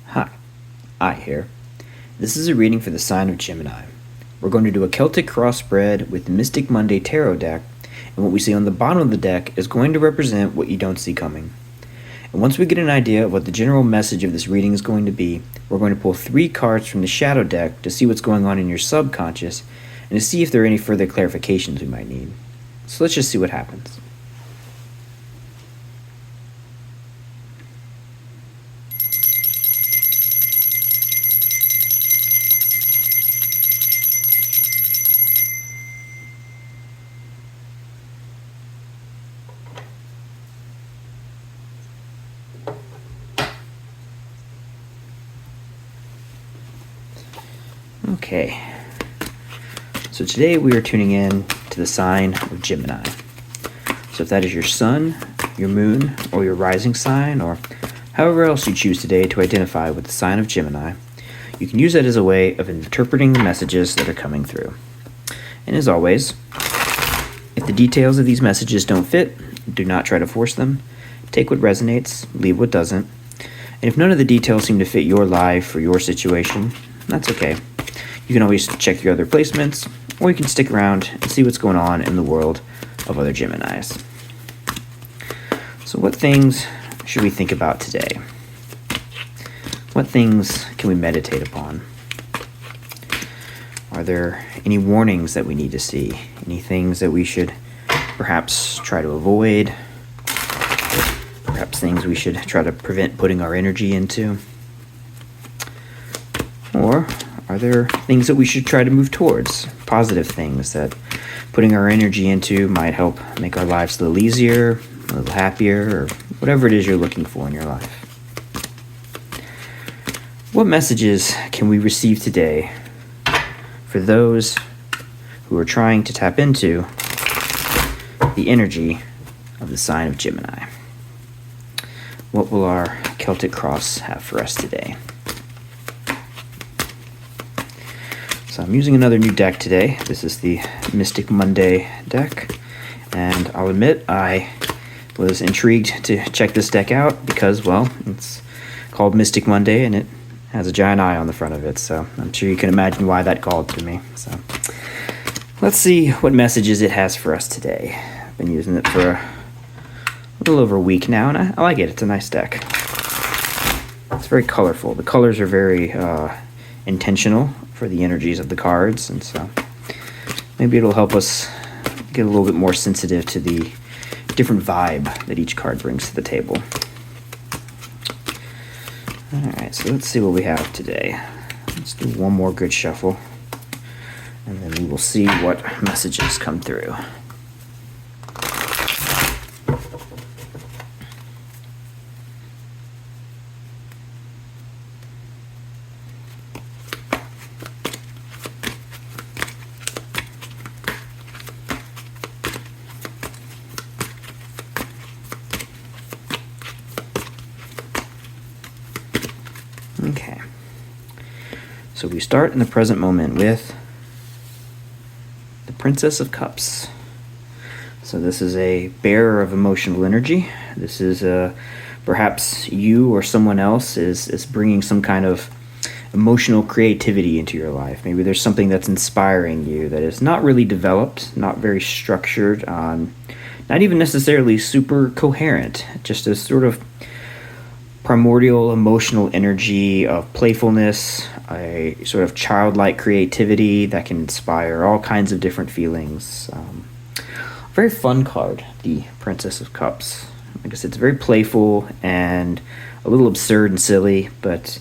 Hi, I here. This is a reading for the sign of Gemini. We're going to do a Celtic crossbred with the Mystic Monday Tarot deck, and what we see on the bottom of the deck is going to represent what you don't see coming. And once we get an idea of what the general message of this reading is going to be, we're going to pull 3 cards from the shadow deck to see what's going on in your subconscious and to see if there are any further clarifications we might need. So let's just see what happens. Okay, so today we are tuning in to the sign of Gemini. So if that is your sun, your moon, or your rising sign, or however else you choose today to identify with the sign of Gemini, you can use that as a way of interpreting the messages that are coming through. And as always, if the details of these messages don't fit, do not try to force them. Take what resonates, leave what doesn't. And if none of the details seem to fit your life or your situation, that's okay. You can always check your other placements, or you can stick around and see what's going on in the world of other Geminis. So what things should we think about today? What things can we meditate upon? Are there any warnings that we need to see? Any things that we should perhaps try to avoid? Perhaps things we should try to prevent putting our energy into? Or are there things that we should try to move towards? Positive things that putting our energy into might help make our lives a little easier, a little happier, or whatever it is you're looking for in your life. What messages can we receive today for those who are trying to tap into the energy of the sign of Gemini? What will our Celtic cross have for us today? So I'm using another new deck today. This is the Mystic Monday deck, and I'll admit I was intrigued to check this deck out because, well, it's called Mystic Monday and it has a giant eye on the front of it, so I'm sure you can imagine why that called to me. So let's see what messages it has for us today. I've been using it for a little over a week now, and I like it. It's a nice deck. It's very colorful. The colors are very intentional for the energies of the cards, and so maybe it'll help us get a little bit more sensitive to the different vibe that each card brings to the table. Alright, so let's see what we have today. Let's do one more good shuffle, and then we will see what messages come through. Okay, so we start in the present moment with the Princess of Cups. So this is a bearer of emotional energy. This is perhaps you or someone else is bringing some kind of emotional creativity into your life. Maybe there's something that's inspiring you that is not really developed, not very structured, not even necessarily super coherent, just a sort of primordial emotional energy of playfulness, a sort of childlike creativity that can inspire all kinds of different feelings. Very fun card, the Princess of Cups. Like I said, it's very playful and a little absurd and silly, but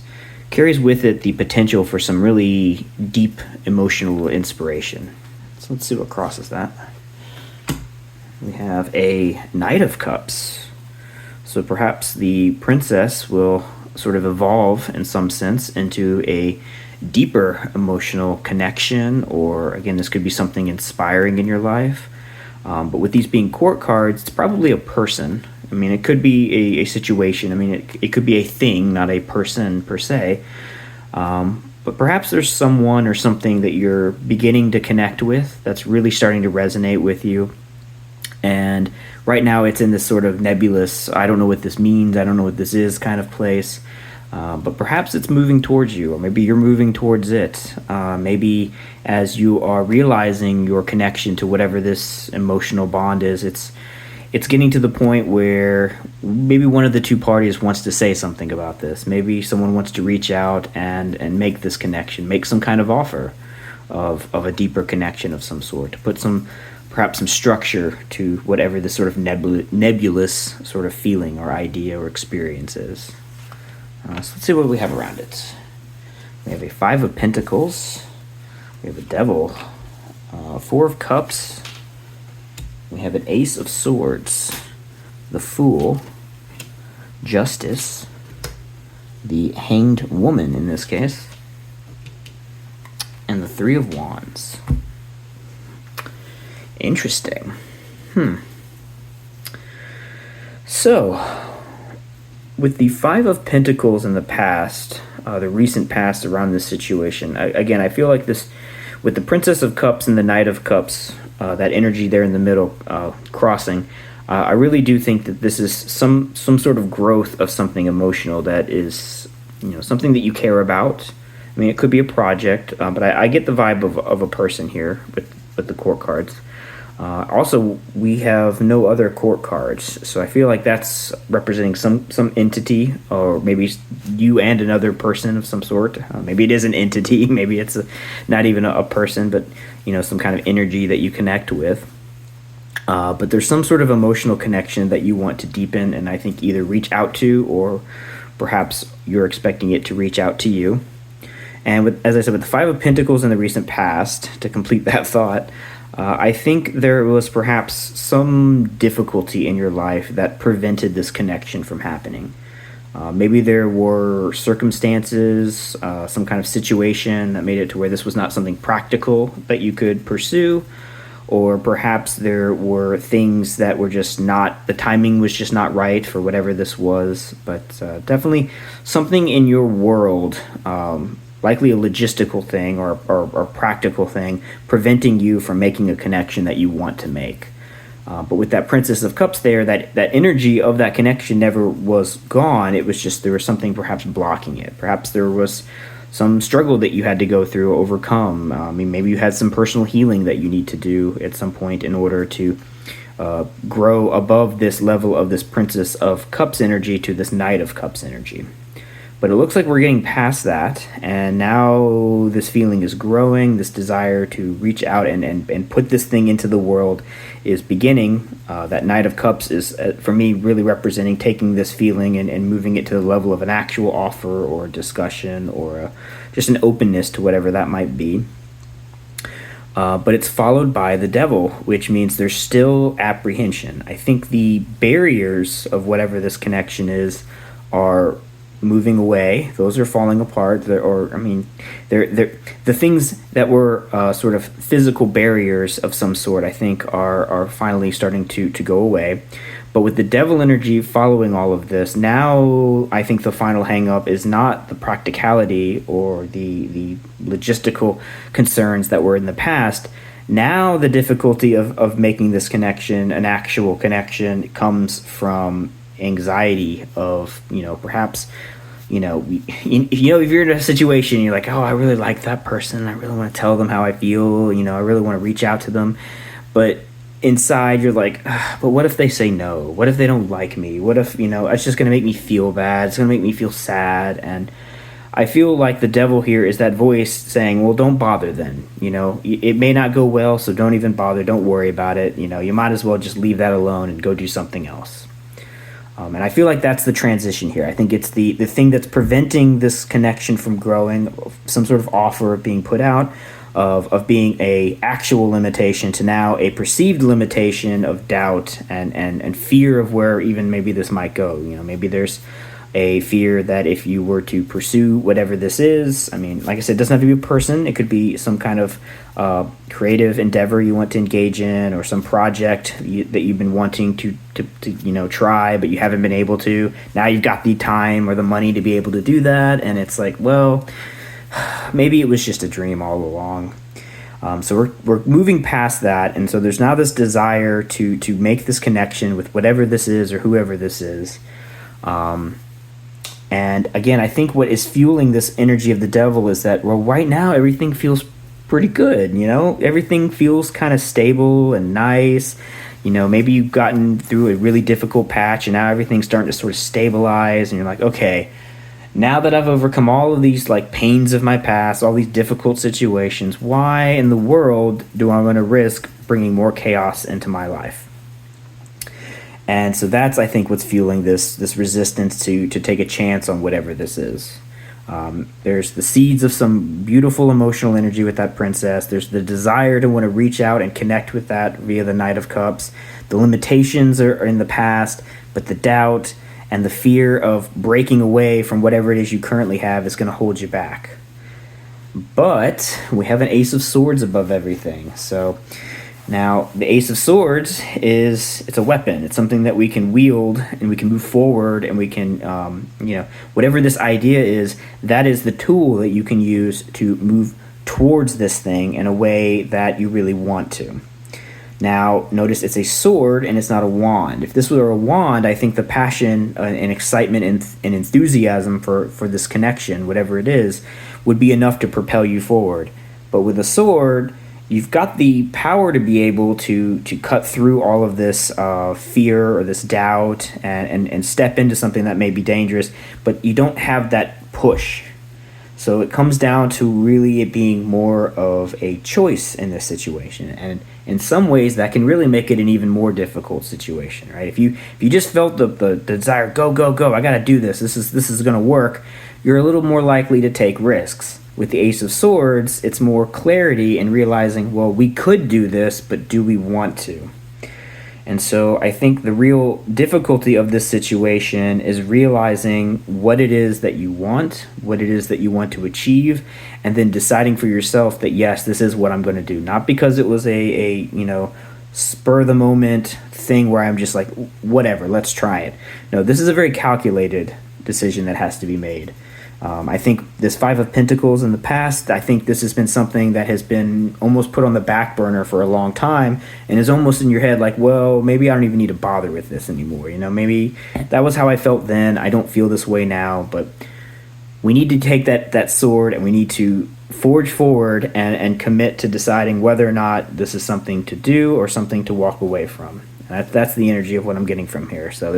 carries with it the potential for some really deep emotional inspiration. So let's see what crosses that. We have a Knight of Cups. So perhaps the princess will sort of evolve in some sense into a deeper emotional connection, or again, this could be something inspiring in your life. But with these being court cards, it's probably a person. I mean, it could be a situation. I mean, it could be a thing, not a person per se. But perhaps there's someone or something that you're beginning to connect with that's really starting to resonate with you. And right now it's in this sort of nebulous, I don't know what this means, I don't know what this is kind of place. But perhaps it's moving towards you, or maybe you're moving towards it. Maybe as you are realizing your connection to whatever this emotional bond is, it's getting to the point where maybe one of the two parties wants to say something about this. Maybe someone wants to reach out and make this connection, make some kind of offer of a deeper connection of some sort, to put perhaps some structure to whatever this sort of nebulous sort of feeling or idea or experience is. So let's see what we have around it. We have a Five of Pentacles. We have a Devil. Four of Cups. We have an Ace of Swords. The Fool. Justice. The Hanged Woman in this case. And the Three of Wands. Interesting. So, with the Five of Pentacles in the past, the recent past around this situation, again, I feel like this, with the Princess of Cups and the Knight of Cups, that energy there in the middle crossing, I really do think that this is some sort of growth of something emotional that is, something that you care about. I mean, it could be a project, but I get the vibe of a person here with the court cards. Also, we have no other court cards, so I feel like that's representing some entity, or maybe you and another person of some sort. Maybe it is an entity, maybe it's not even a person, but some kind of energy that you connect with. But there's some sort of emotional connection that you want to deepen, and I think either reach out to, or perhaps you're expecting it to reach out to you. And as I said, with the Five of Pentacles in the recent past, to complete that thought, I think there was perhaps some difficulty in your life that prevented this connection from happening. Maybe there were circumstances, some kind of situation that made it to where this was not something practical that you could pursue, or perhaps there were things that were just not, the timing was just not right for whatever this was. But definitely something in your world, likely a logistical thing or practical thing, preventing you from making a connection that you want to make. But with that Princess of Cups there, that energy of that connection never was gone. It was just there was something perhaps blocking it. Perhaps there was some struggle that you had to go through, overcome. I mean, maybe you had some personal healing that you need to do at some point in order to grow above this level of this Princess of Cups energy to this Knight of Cups energy. But it looks like we're getting past that, and now this feeling is growing. This desire to reach out and put this thing into the world is beginning. That Knight of Cups is, for me, really representing taking this feeling and moving it to the level of an actual offer or discussion, or just an openness to whatever that might be. But it's followed by the Devil, which means there's still apprehension. I think the barriers of whatever this connection is are moving away. Those are falling apart. They're the things that were sort of physical barriers of some sort, I think, are finally starting to go away. But with the Devil energy following all of this, now I think the final hang-up is not the practicality or the logistical concerns that were in the past. Now the difficulty of making this connection an actual connection comes from anxiety of, perhaps, if you're in a situation, you're like, oh, I really like that person, I really want to tell them how I feel, I really want to reach out to them, but inside you're like, but what if they say no? What if they don't like me? What if, it's just going to make me feel bad, it's going to make me feel sad? And I feel like the Devil here is that voice saying, well, don't bother then. It may not go well, so don't even bother, don't worry about it. You might as well just leave that alone and go do something else. And I feel like that's the transition here. I think it's the thing that's preventing this connection from growing, some sort of offer of being put out, of being a actual limitation to now a perceived limitation of doubt and fear of where even maybe this might go. Maybe there's a fear that if you were to pursue whatever this is, I mean, like I said, it doesn't have to be a person. It could be some kind of creative endeavor you want to engage in, or some project that you've been wanting to try, but you haven't been able to. Now you've got the time or the money to be able to do that, and it's like, well, maybe it was just a dream all along. So we're moving past that, and so there's now this desire to make this connection with whatever this is or whoever this is. And again, I think what is fueling this energy of the devil is that, well, right now everything feels pretty good, everything feels kind of stable and nice. Maybe you've gotten through a really difficult patch and now everything's starting to sort of stabilize, and you're like, okay, now that I've overcome all of these like pains of my past, all these difficult situations, why in the world do I want to risk bringing more chaos into my life? And so that's, I think, what's fueling this resistance to take a chance on whatever this is. There's the seeds of some beautiful emotional energy with that princess. There's the desire to want to reach out and connect with that via the Knight of Cups. The limitations are in the past, but the doubt and the fear of breaking away from whatever it is you currently have is going to hold you back. But we have an Ace of Swords above everything. So now the Ace of Swords it's a weapon. It's something that we can wield and we can move forward, and we can, whatever this idea is, that is the tool that you can use to move towards this thing in a way that you really want to. Now, notice it's a sword and it's not a wand. If this were a wand, I think the passion and excitement and enthusiasm for this connection, whatever it is, would be enough to propel you forward. But with a sword, you've got the power to be able to cut through all of this fear or this doubt and step into something that may be dangerous, but you don't have that push. So it comes down to really it being more of a choice in this situation. And in some ways, that can really make it an even more difficult situation, right? If you just felt the desire, go, I got to do this. This is going to work. You're a little more likely to take risks. With the Ace of Swords, it's more clarity in realizing, well, we could do this, but do we want to? And so I think the real difficulty of this situation is realizing what it is that you want, what it is that you want to achieve, and then deciding for yourself that, yes, this is what I'm going to do. Not because it was a spur of the moment thing where I'm just like, whatever, let's try it. No, this is a very calculated decision that has to be made. I think this Five of Pentacles in the past, I think this has been something that has been almost put on the back burner for a long time and is almost in your head like, well, maybe I don't even need to bother with this anymore. Maybe that was how I felt then. I don't feel this way now, but we need to take that sword and we need to forge forward and commit to deciding whether or not this is something to do or something to walk away from. That's the energy of what I'm getting from here. So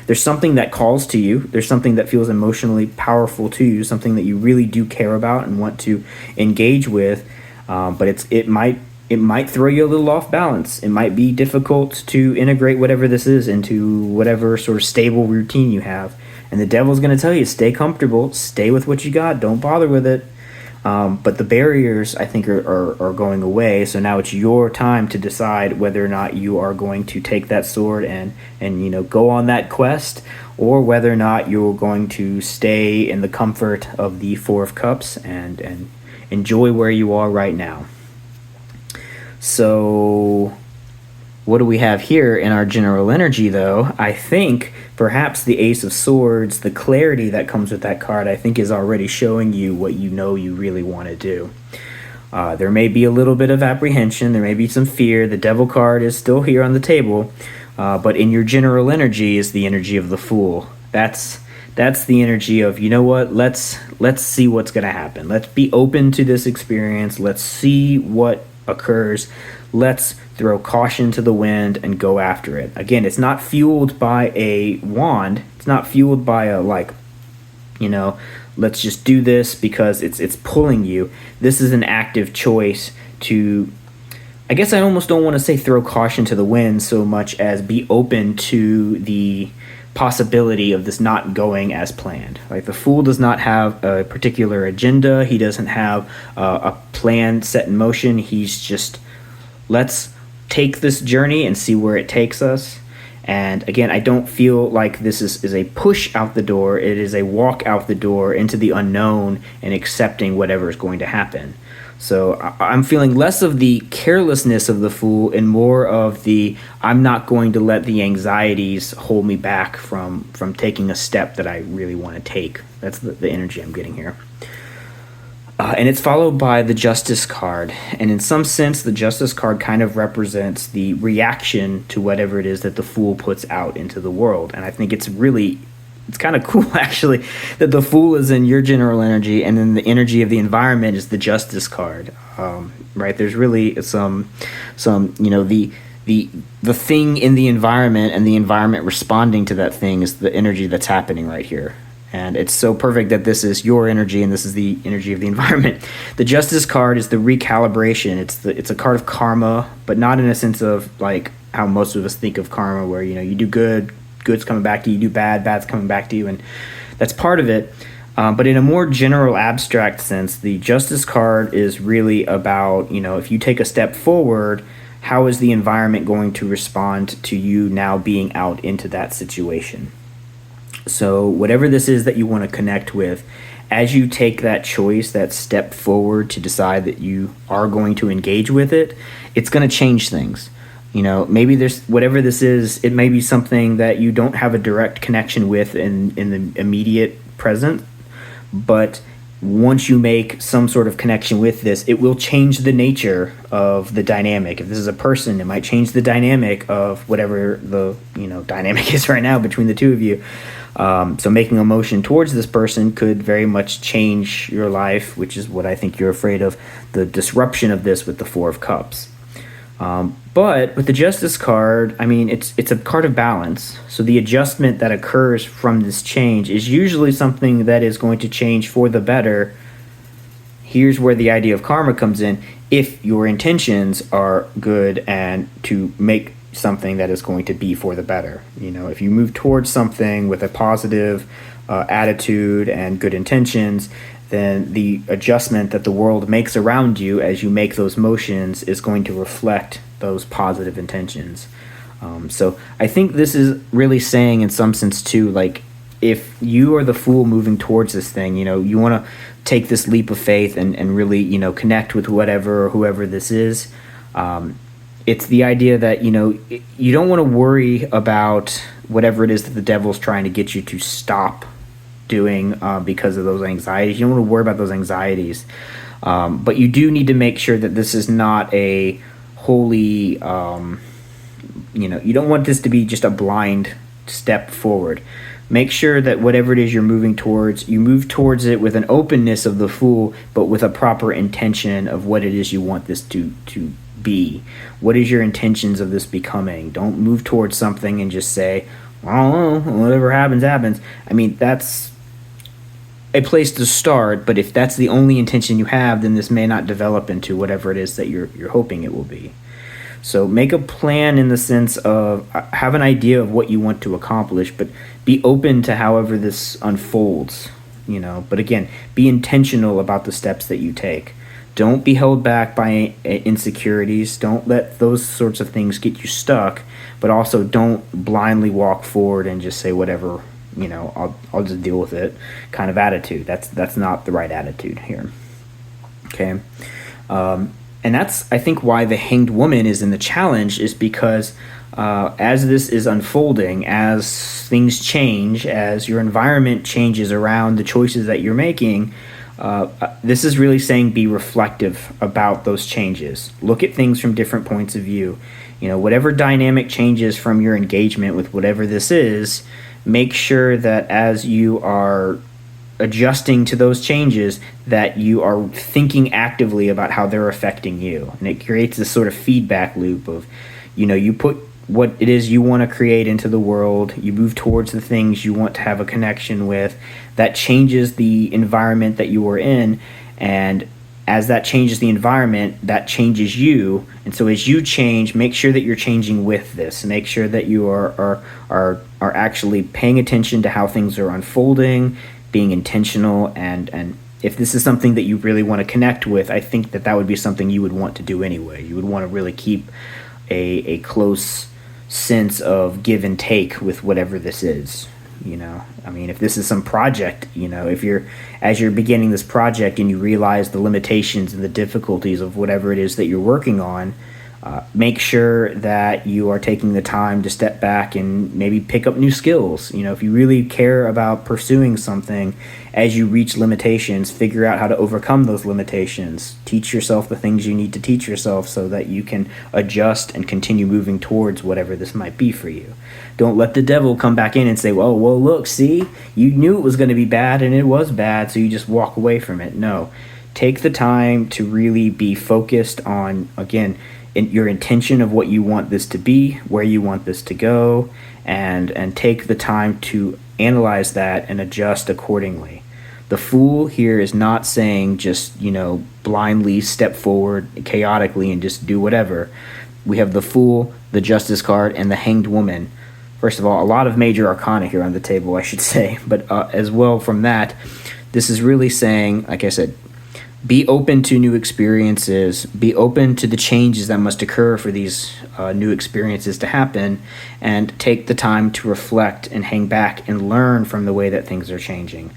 there's something that calls to you. There's something that feels emotionally powerful to you, something that you really do care about and want to engage with. But it might throw you a little off balance. It might be difficult to integrate whatever this is into whatever sort of stable routine you have. And the devil's going to tell you, stay comfortable, stay with what you got, don't bother with it. But the barriers, I think, are going away. So now it's your time to decide whether or not you are going to take that sword and go on that quest, or whether or not you're going to stay in the comfort of the Four of Cups and enjoy where you are right now. So what do we have here in our general energy, though? I think perhaps the Ace of Swords, the clarity that comes with that card, I think is already showing you what you really want to do. There may be a little bit of apprehension. There may be some fear. The Devil card is still here on the table. But in your general energy is the energy of the Fool. That's the energy of, you know what, let's see what's going to happen. Let's be open to this experience. Let's see what occurs. Let's throw caution to the wind and go after it. Again, it's not fueled by a wand. It's not fueled by a let's just do this because it's pulling you. This is an active choice to, I guess I almost don't want to say throw caution to the wind so much as be open to the possibility of this not going as planned. Like, the Fool does not have a particular agenda. He doesn't have a plan set in motion. He's just, let's take this journey and see where it takes us. And again, I don't feel like this is a push out the door. It is a walk out the door into the unknown and accepting whatever is going to happen. So I'm feeling less of the carelessness of the Fool and more of the, I'm not going to let the anxieties hold me back from taking a step that I really want to take. That's the energy I'm getting here. And it's followed by the Justice card. And in some sense, the Justice card kind of represents the reaction to whatever it is that the Fool puts out into the world. And I think it's really it's kind of cool actually that the Fool is in your general energy, and then the energy of the environment is the Justice card. Right? There's really some the thing in the environment and the environment responding to that thing is the energy that's happening right here. And it's so perfect that this is your energy and this is the energy of the environment. The Justice card is the recalibration. It's a card of karma, but not in a sense of like how most of us think of karma, where you do good's coming back to you, you do bad's coming back to you, and that's part of it. But in a more general, abstract sense, the Justice card is really about, if you take a step forward, how is the environment going to respond to you now being out into that situation? So whatever this is that you want to connect with, as you take that choice, that step forward to decide that you are going to engage with it, it's going to change things. Maybe there's whatever this is, it may be something that you don't have a direct connection with in the immediate present, but once you make some sort of connection with this, it will change the nature of the dynamic. If this is a person, it might change the dynamic of whatever the dynamic is right now between the two of you. So making a motion towards this person could very much change your life, which is what I think you're afraid of, the disruption of this with the Four of Cups. But with the Justice card, it's a card of balance. So the adjustment that occurs from this change is usually something that is going to change for the better. Here's where the idea of karma comes in. If your intentions are good and to make something that is going to be for the better. If you move towards something with a positive attitude and good intentions, then the adjustment that the world makes around you as you make those motions is going to reflect those positive intentions. So I think this is really saying in some sense too, like if you are the Fool moving towards this thing, you want to take this leap of faith and really, connect with whatever or whoever this is. It's the idea that, you don't want to worry about whatever it is that the devil's trying to get you to stop doing because of those anxieties. You don't want to worry about those anxieties. But you do need to make sure that this is not a wholly, you don't want this to be just a blind step forward. Make sure that whatever it is you're moving towards, you move towards it with an openness of the Fool, but with a proper intention of what it is you want this to be. What is your intentions of this becoming? Don't move towards something and just say, I don't know, whatever happens, happens. That's a place to start, but if that's the only intention you have, then this may not develop into whatever it is that you're hoping it will be. So make a plan in the sense of have an idea of what you want to accomplish, but be open to however this unfolds, But again, be intentional about the steps that you take. Don't be held back by insecurities. Don't let those sorts of things get you stuck, but also don't blindly walk forward and just say whatever, I'll just deal with it kind of attitude. That's not the right attitude here. Okay. And that's, I think, why the Hanged Woman is in the challenge, is because as this is unfolding, as things change, as your environment changes around the choices that you're making, this is really saying be reflective about those changes. Look at things from different points of view. Whatever dynamic changes from your engagement with whatever this is, make sure that as you are adjusting to those changes, that you are thinking actively about how they're affecting you. And it creates this sort of feedback loop of, you put what it is you want to create into the world, you move towards the things you want to have a connection with, that changes the environment that you are in, and as that changes the environment, that changes you. And so as you change, make sure that you're changing with this. Make sure that you are actually paying attention to how things are unfolding, being intentional, and if this is something that you really want to connect with, I think that would be something you would want to do anyway. You would want to really keep a close sense of give and take with whatever this is. If this is some project, if as you're beginning this project and you realize the limitations and the difficulties of whatever it is that you're working on, Make sure that you are taking the time to step back and maybe pick up new skills. If you really care about pursuing something, as you reach limitations, figure out how to overcome those limitations. Teach yourself the things you need to teach yourself so that you can adjust and continue moving towards whatever this might be for you. Don't let the devil come back in and say, well, look, see, you knew it was going to be bad and it was bad, so you just walk away from it. No. Take the time to really be focused on, again, your intention of what you want this to be, where you want this to go, and take the time to analyze that and adjust accordingly. The Fool here is not saying just, blindly step forward chaotically and just do whatever. We have the Fool, the Justice card, and the Hanged Woman. First of all, a lot of major arcana here on the table, I should say. But as well from that, this is really saying, like I said, be open to new experiences, be open to the changes that must occur for these new experiences to happen, and take the time to reflect and hang back and learn from the way that things are changing.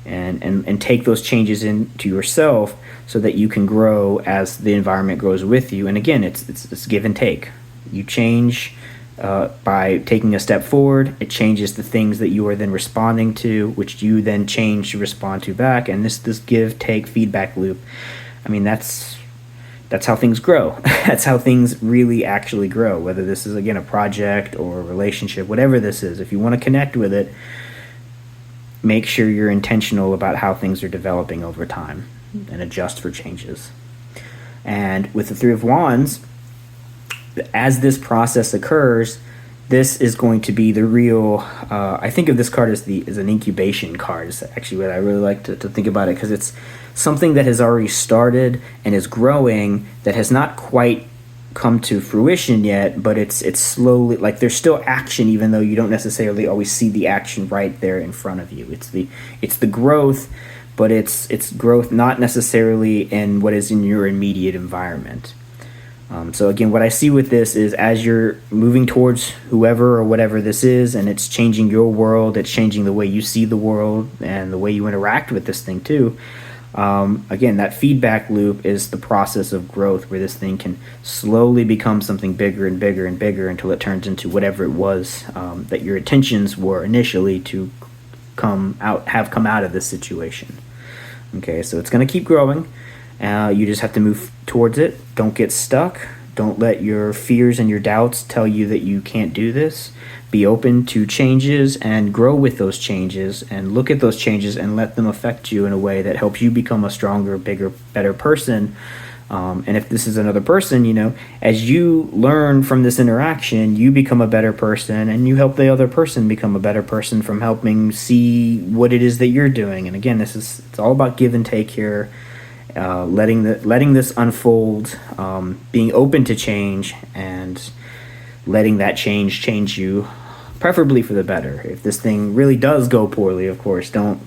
And take those changes into yourself so that you can grow as the environment grows with you. And again, it's give and take. You change by taking a step forward. It changes the things that you are then responding to, which you then change to respond to back. And this give, take, feedback loop, that's how things grow. That's how things really actually grow, whether this is, again, a project or a relationship, whatever this is. If you want to connect with it, make sure you're intentional about how things are developing over time and adjust for changes. And with the Three of Wands, as this process occurs, this is going to be the real, I think of this card as an incubation card. It's actually what I really like to think about it, because it's something that has already started and is growing that has not quite come to fruition yet, but it's slowly, like, there's still action, even though you don't necessarily always see the action right there in front of you. It's the growth, but it's growth not necessarily in what is in your immediate environment. So again, what I see with this is, as you're moving towards whoever or whatever this is, and it's changing your world, it's changing the way you see the world and the way you interact with this thing too. Again, that feedback loop is the process of growth, where this thing can slowly become something bigger and bigger and bigger until it turns into whatever it was that your intentions were initially to come out of this situation. Okay, so it's going to keep growing. You just have to move towards it. Don't get stuck. Don't let your fears and your doubts tell you that you can't do this. Be open to changes and grow with those changes, and look at those changes and let them affect you in a way that helps you become a stronger, bigger, better person. And if this is another person, as you learn from this interaction, you become a better person, and you help the other person become a better person from helping see what it is that you're doing. And again, it's all about give and take here. Letting this unfold, being open to change, and letting that change you, preferably for the better. If this thing really does go poorly, of course, don't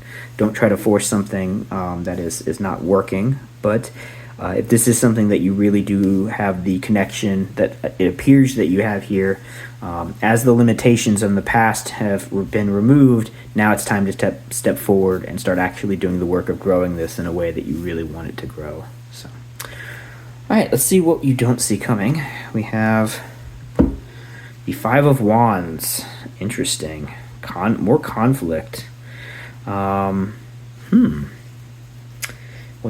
try to force something that is not working. But if this is something that you really do have the connection that it appears that you have here, as the limitations in the past have been removed, now it's time to step forward and start actually doing the work of growing this in a way that you really want it to grow. So, all right, let's see what you don't see coming. We have the Five of Wands. Interesting. More conflict. What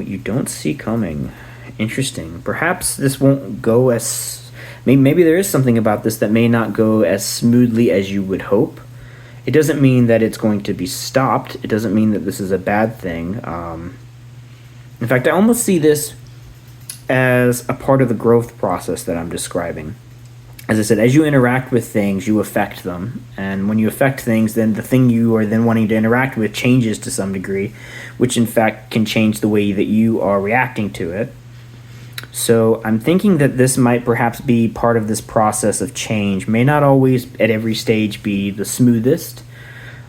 you don't see coming. Interesting. Perhaps this won't go as... Maybe there is something about this that may not go as smoothly as you would hope. It doesn't mean that it's going to be stopped. It doesn't mean that this is a bad thing. In fact, I almost see this as a part of the growth process that I'm describing. As I said, as you interact with things, you affect them. And when you affect things, then the thing you are then wanting to interact with changes to some degree, which in fact can change the way that you are reacting to it. So I'm thinking that this might perhaps be part of this process of change. May not always at every stage be the smoothest,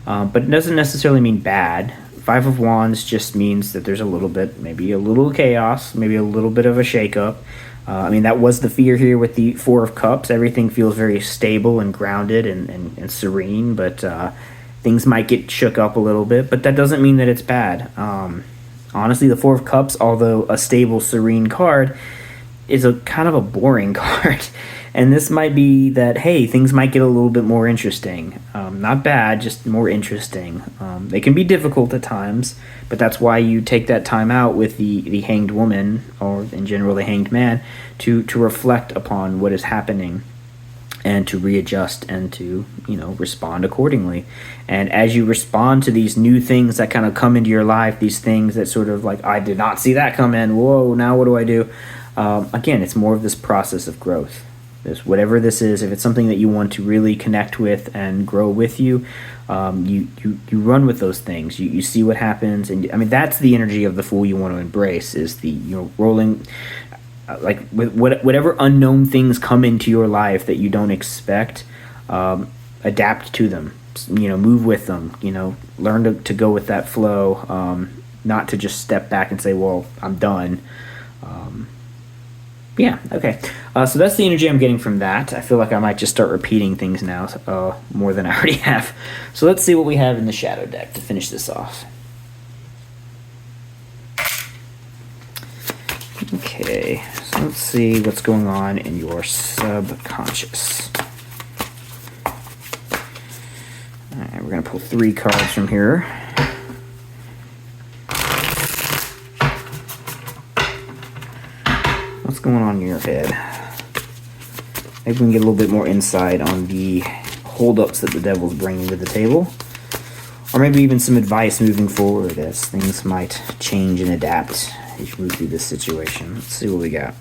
but it doesn't necessarily mean bad. Five of Wands just means that there's a little bit, maybe a little chaos, maybe a little bit of a shakeup. That was the fear here with the Four of Cups. Everything feels very stable and grounded and serene, but things might get shook up a little bit, but that doesn't mean that it's bad. Honestly, the Four of Cups, although a stable, serene card, is a kind of a boring card. And this might be that, hey, things might get a little bit more interesting. Not bad, just more interesting. They can be difficult at times, but that's why you take that time out with the hanged woman, or in general the hanged man, to reflect upon what is happening and to readjust and to, respond accordingly. And as you respond to these new things that kind of come into your life, these things that sort of like, I did not see that come in, whoa, now what do I do? Again, it's more of this process of growth. Whatever this is, if it's something that you want to really connect with and grow with you, you run with those things. You see what happens, and that's the energy of the Fool you want to embrace. Is the rolling, like with whatever unknown things come into your life that you don't expect, adapt to them. Move with them. Learn to go with that flow. Not to just step back and say, "Well, I'm done." Yeah, okay. So that's the energy I'm getting from that. I feel like I might just start repeating things now more than I already have. So let's see what we have in the shadow deck to finish this off. Okay, so let's see what's going on in your subconscious. All right, we're going to pull 3 cards from here. What's going on in your head? Maybe we can get a little bit more insight on the holdups that the devil's bringing to the table. Or maybe even some advice moving forward as things might change and adapt as you move through this situation. Let's see what we got.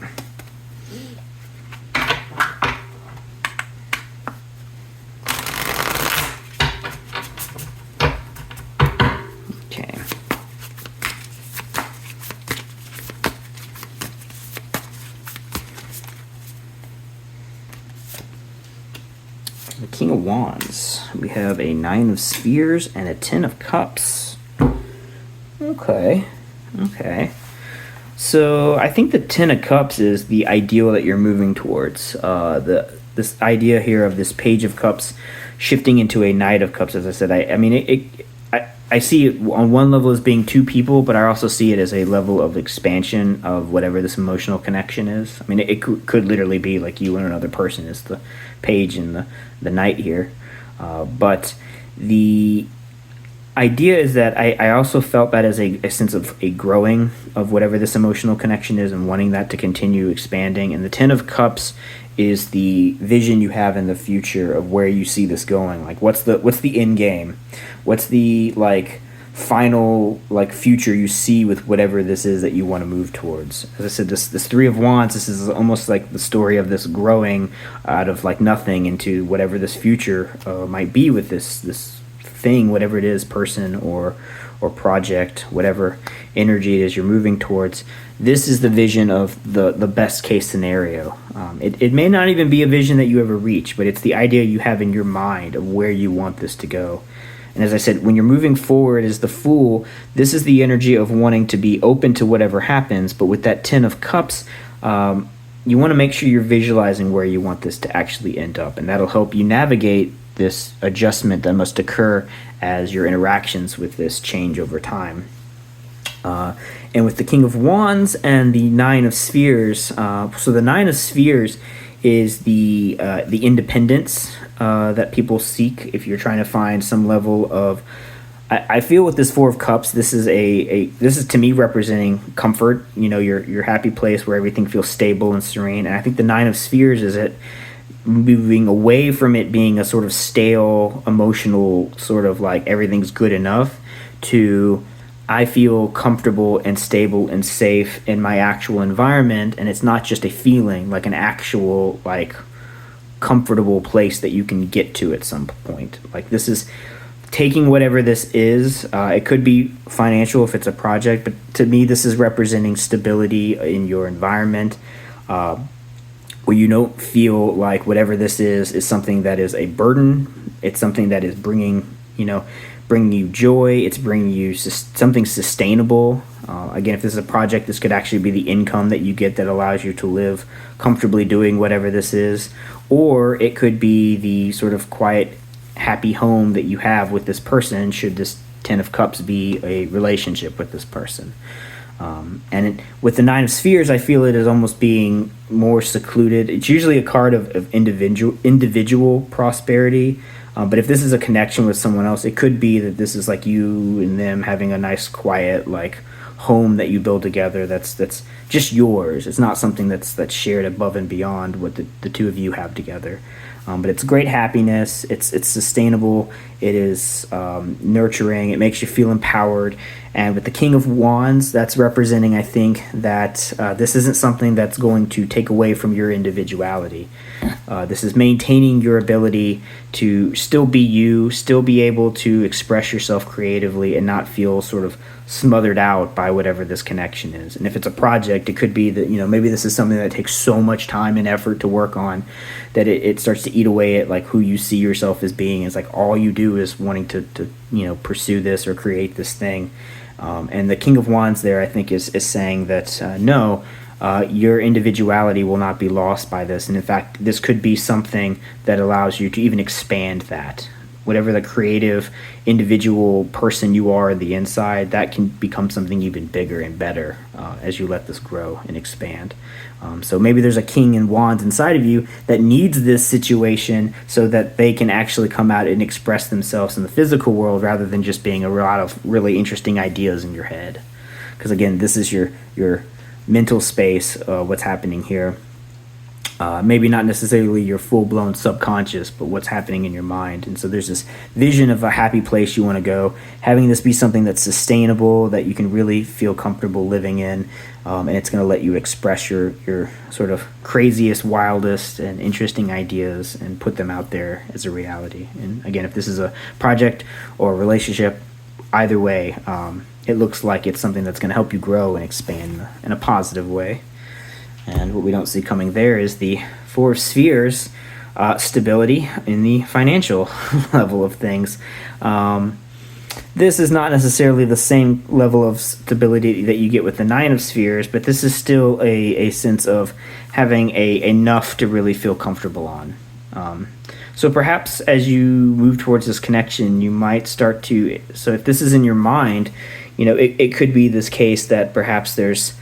Okay. The King of Wands. We have a 9 of Spears and a 10 of Cups. Okay. So I think the 10 of Cups is the ideal that you're moving towards. This idea here of this Page of Cups shifting into a Knight of Cups, as I said. I see it on one level as being 2 people, but I also see it as a level of expansion of whatever this emotional connection is. It could literally be like you and another person is the Page and the Knight here. But the idea is that I also felt that as a sense of a growing of whatever this emotional connection is and wanting that to continue expanding. And the 10 of Cups is the vision you have in the future of where you see this going. Like what's the end game? What's the final future you see with whatever this is that you want to move towards? As I said, this 3 of Wands, this is almost like the story of this growing out of nothing into whatever this future might be with this thing, whatever it is, person or project, whatever energy it is you're moving towards. This is the vision of the best case scenario. It may not even be a vision that you ever reach, but it's the idea you have in your mind of where you want this to go. And as I said, when you're moving forward as the Fool, this is the energy of wanting to be open to whatever happens, but with that 10 of Cups, you want to make sure you're visualizing where you want this to actually end up, and that'll help you navigate this adjustment that must occur as your interactions with this change over time. And with the King of Wands and the 9 of Spheres, so the 9 of Spheres is the independence that people seek if you're trying to find some level of. I feel with this 4 of Cups, this is this is to me representing comfort. Your happy place where everything feels stable and serene. And I think the 9 of Spheres is it moving away from it being a sort of stale, emotional sort of everything's good enough to I feel comfortable and stable and safe in my actual environment, and it's not just a feeling, like an actual comfortable place that you can get to at some point. This is taking whatever this is. It could be financial if it's a project, but to me this is representing stability in your environment, where you don't feel like whatever this is something that is a burden. It's something that is bringing you joy. It's bringing you something sustainable. Again, if this is a project, this could actually be the income that you get that allows you to live comfortably doing whatever this is. Or it could be the sort of quiet, happy home that you have with this person, should this 10 of Cups be a relationship with this person. With the Nine of Spheres, I feel it as almost being more secluded. It's usually a card of individual prosperity. But if this is a connection with someone else, it could be that this is like you and them having a nice, quiet, like home that you build together. That's just yours. It's not something that's shared above and beyond what the two of you have together. But it's great happiness. It's sustainable. It is nurturing. It makes you feel empowered. And with the King of Wands, that's representing, I think, that this isn't something that's going to take away from your individuality. This is maintaining your ability to still be you, still be able to express yourself creatively and not feel sort of smothered out by whatever this connection is. And if it's a project, it could be that, maybe this is something that takes so much time and effort to work on that it starts to eat away at like who you see yourself as being. It's like all you do is wanting to pursue this or create this thing. And the King of Wands there, I think, is saying that no, your individuality will not be lost by this. And in fact, this could be something that allows you to even expand that. Whatever the creative individual person you are on the inside, that can become something even bigger and better as you let this grow and expand. So maybe there's a King in Wands inside of you that needs this situation so that they can actually come out and express themselves in the physical world rather than just being a lot of really interesting ideas in your head. Because again, this is your mental space, what's happening here. Maybe not necessarily your full-blown subconscious, but what's happening in your mind. And so there's this vision of a happy place you want to go, having this be something that's sustainable, that you can really feel comfortable living in, and it's going to let you express your sort of craziest, wildest, and interesting ideas and put them out there as a reality. And again, if this is a project or a relationship, either way, it looks like it's something that's going to help you grow and expand in a positive way. And what we don't see coming there is the Four of Spheres, stability in the financial level of things. This is not necessarily the same level of stability that you get with the Nine of Spheres, but this is still a sense of having enough to really feel comfortable on. So perhaps as you move towards this connection, you might start to, so if this is in your mind, it could be this case that perhaps there's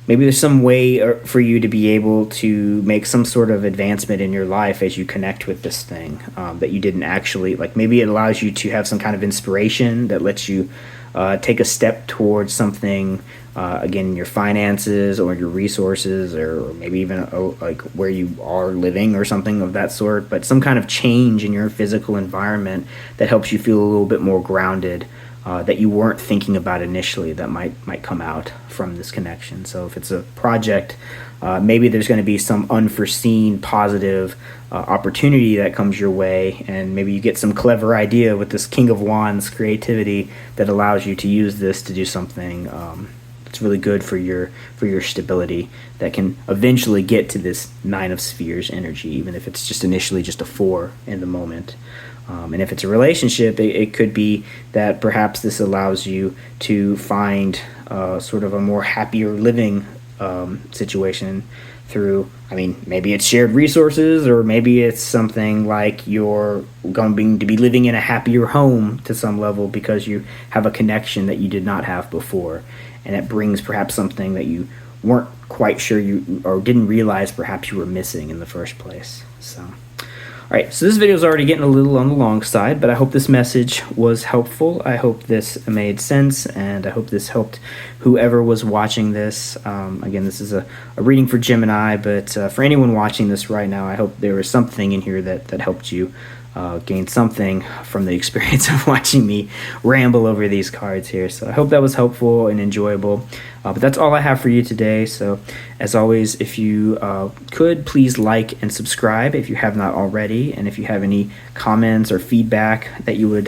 maybe there's some way for you to be able to make some sort of advancement in your life as you connect with this thing that you didn't actually, like maybe it allows you to have some kind of inspiration that lets you take a step towards something, again, your finances or your resources, or maybe even like where you are living or something of that sort, but some kind of change in your physical environment that helps you feel a little bit more grounded, that you weren't thinking about initially, that might come out from this connection. So if it's a project, maybe there's going to be some unforeseen positive opportunity that comes your way, and maybe you get some clever idea with this King of Wands creativity that allows you to use this to do something that's really good for your stability, that can eventually get to this Nine of Spheres energy, even if it's just initially just a 4 in the moment. And if it's a relationship, it could be that perhaps this allows you to find sort of a more happier living situation through, maybe it's shared resources, or maybe it's something like you're going to be living in a happier home to some level because you have a connection that you did not have before. And it brings perhaps something that you weren't quite sure or didn't realize perhaps you were missing in the first place. So. All right, so this video is already getting a little on the long side, but I hope this message was helpful. I hope this made sense, and I hope this helped whoever was watching this. Again, this is a reading for Gemini, but for anyone watching this right now, I hope there was something in here that helped you gain something from the experience of watching me ramble over these cards here. So I hope that was helpful and enjoyable. But that's all I have for you today. So as always, if you could, please like and subscribe if you have not already. And if you have any comments or feedback that you would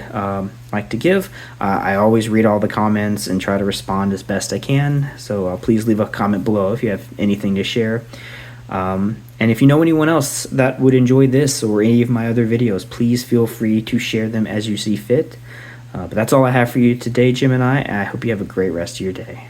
like to give, I always read all the comments and try to respond as best I can. So please leave a comment below if you have anything to share. And if you know anyone else that would enjoy this or any of my other videos, please feel free to share them as you see fit. But that's all I have for you today, Gemini. I hope you have a great rest of your day.